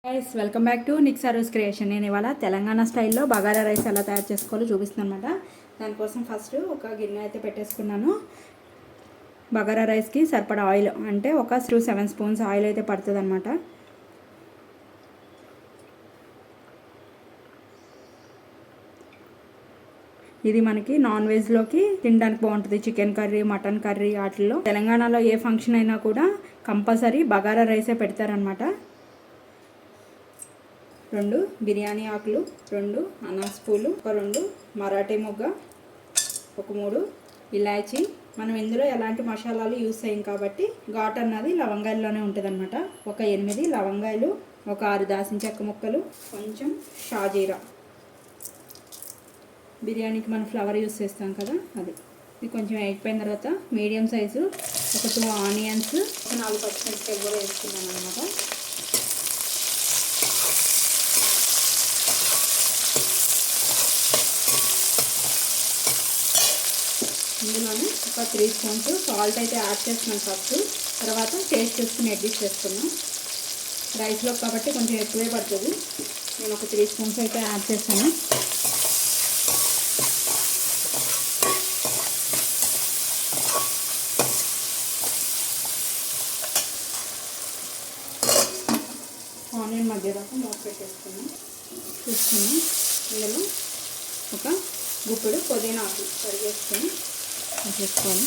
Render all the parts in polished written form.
Guys welcome back to Nick service creation. నేను ఇవాళ తెలంగాణ స్టైల్లో బగారా రైస్ ఎలా తయారు చేసుకోవాలో చూపిస్తున్నాను అనమాట. దానికోసం ఫస్ట్ ఒక గిన్నె అయితే పెట్టేసుకున్నాను. బగారా రైస్కి సరిపడా ఆయిల్ అంటే ఒక 7 స్పూన్స్ ఆయిల్ అయితే పడుతుంది అనమాట. ఇది మనకి నాన్ వెజ్లోకి తినడానికి బాగుంటుంది. చికెన్ కర్రీ, మటన్ కర్రీ వాటిల్లో తెలంగాణలో ఏ ఫంక్షన్ అయినా కూడా కంపల్సరీ బగారా రైసే పెడతారనమాట. 2 బిర్యానీ ఆకులు, 2 అనాస్ పూలు, ఒక 2 మరాఠీ మొగ్గ, ఒక 3 ఇలాచీ. మనం ఇందులో ఎలాంటి మసాలాలు యూస్ చేయం కాబట్టి ఘాట్ అన్నది లవంగాయల్లోనే ఉంటుంది అనమాట. ఒక 8 లవంగాయలు, ఒక 6 దాల్చిన చెక్క ముక్కలు, కొంచెం షాజీరా. బిర్యానీకి మనం ఫ్లవర్ యూస్ చేస్తాం కదా అది. ఇది కొంచెం వేగిపోయిన తర్వాత మీడియం సైజు ఒక 2 ఆనియన్స్, ఒక 4 పచ్చిమిరపకాయలు కూడా వేసుకున్నాను అనమాట. ఇందులోనే ఒక 3 స్పూన్స్ సాల్ట్ అయితే యాడ్ చేస్తున్నాను ఫస్ట్. తర్వాత టేస్ట్ చూసుకుని అడ్జస్ట్ చేసుకున్నాం. రైస్లో కాబట్టి కొంచెం ఎక్కువే పడుతుంది. నేను ఒక 3 స్పూన్స్ అయితే యాడ్ చేస్తాను. ఆనియన్ మధ్య దాకా మూత పెట్టేసుకున్నాం. చూసుకున్నాం. ఇందులో ఒక గుప్పెడు పుదీనా ఆకు కరిగేసుకొని వేసుకోవాలి.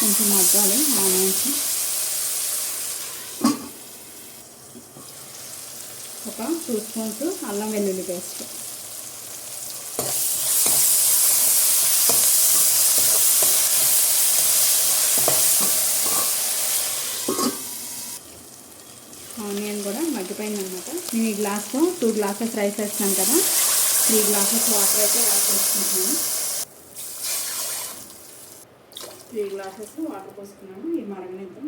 కొంచెం మగ్గాలి ఆనియన్స్. ఒక 2 స్పూన్స్ అల్లం వెల్లుల్లి పేస్ట్, ఆనియన్ కూడా మగ్గిపోయింది అనమాట. నేను ఈ గ్లాస్తో 2 గ్లాసెస్ రైస్ వేస్తున్నాను కదా, 3 గ్లాసెస్ వాటర్ అయితే యాడ్ చేసుకుంటున్నాను. 3 గ్లాసెస్ వాటర్ పోసుకున్నాను. ఇది మరగనిద్దాం.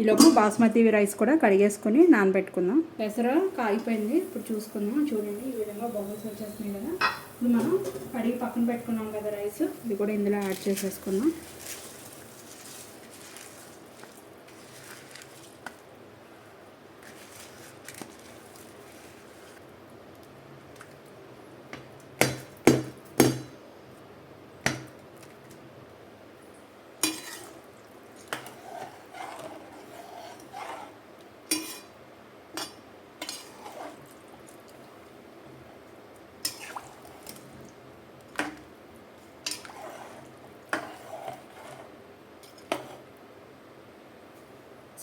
ఈలోపు బాస్మతి రైస్ కూడా కడిగేసుకొని నానబెట్టుకుందాం. పెసర కాగిపోయింది. ఇప్పుడు చూసుకుందాం. చూడండి, ఈ విధంగా బబుల్స్ వచ్చేస్తున్నాయి కదా. ఇప్పుడు మనం కడిగి పక్కన పెట్టుకున్నాం కదా రైస్, ఇది కూడా ఇందులో యాడ్ చేసేసుకుందాం.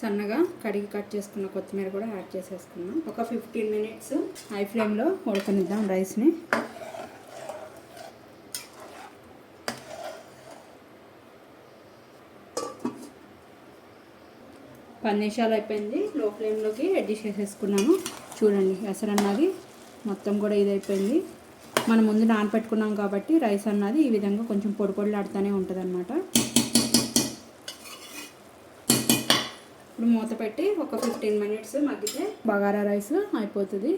సన్నగా కడిగి కట్ చేసుకున్న కొత్తిమీర కూడా యాడ్ చేసేసుకున్నాం. ఒక 15 మినిట్స్ హై ఫ్లేమ్లో ఉడకనిద్దాం రైస్ని. నిమిషాలు అయిపోయింది. లో ఫ్లేమ్లోకి అడ్జస్ట్ చేసేసుకున్నాను. చూడండి, ఎసరన్నది మొత్తం కూడా ఇది అయిపోయింది. మనం ముందు నానపెట్టుకున్నాం కాబట్టి రైస్ అన్నది ఈ విధంగా కొంచెం పొడి పొడిలాడుతూనే ఉంటుంది అనమాట. ఇప్పుడు మూత పెట్టి ఒక 15 మినిట్స్ మగ్గితే బగారా రైస్ అయిపోతుంది.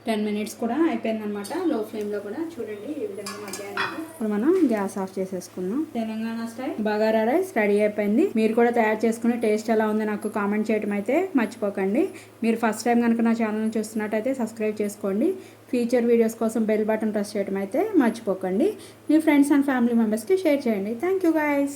10 మినిట్స్ కూడా అయిపోయిందనమాట. లో ఫ్లేమ్లో కూడా చూడండి ఈ విధంగా మగ్గాయన్నమాట. ఇప్పుడు మనం గ్యాస్ ఆఫ్ చేసేసుకుందాం. Telangana style bagara rice ready అయిపోయింది. మీరు కూడా తయారు చేసుకుని టేస్ట్ ఎలా ఉందో నాకు కామెంట్ చేయడం అయితే మర్చిపోకండి. మీరు ఫస్ట్ టైం కనుక నా ఛానల్ని చూస్తున్నట్టయితే సబ్స్క్రైబ్ చేసుకోండి. ఫ్యూచర్ వీడియోస్ కోసం బెల్ బటన్ ప్రెస్ చేయడం అయితే మర్చిపోకండి. మీ ఫ్రెండ్స్ అండ్ ఫ్యామిలీ మెంబర్స్కి షేర్ చేయండి. Thank you guys.